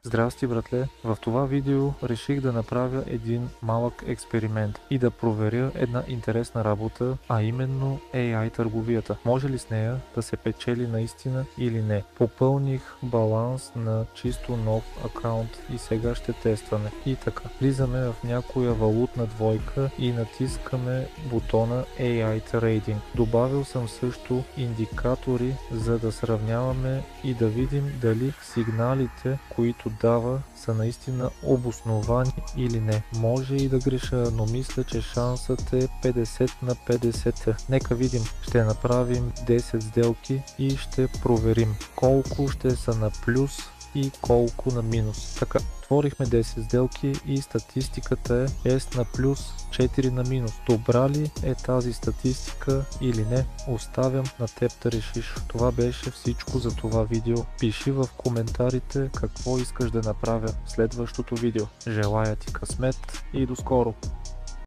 Здрасти, братле! В това видео реших да направя един малък експеримент и да проверя една интересна работа, а именно AI търговията. Може ли с нея да се печели наистина или не? Попълних баланс на чисто нов акаунт и сега ще тестваме. И така, влизаме в някоя валутна двойка и натискаме бутона AI Trading. Добавил съм също индикатори, за да сравняваме и да видим дали сигналите, които дава, са наистина обосновани или не. Може и да греша, но мисля, че шансът е 50 на 50. Нека видим. Ще направим 10 сделки и ще проверим колко ще са на плюс и колко на минус. Така, отворихме 10 сделки и статистиката е S на плюс, 4 на минус. Добра ли е тази статистика или не? Оставям на теб да решиш. Това беше всичко за това видео. Пиши в коментарите какво искаш да направя в следващото видео. Желая ти късмет и до скоро!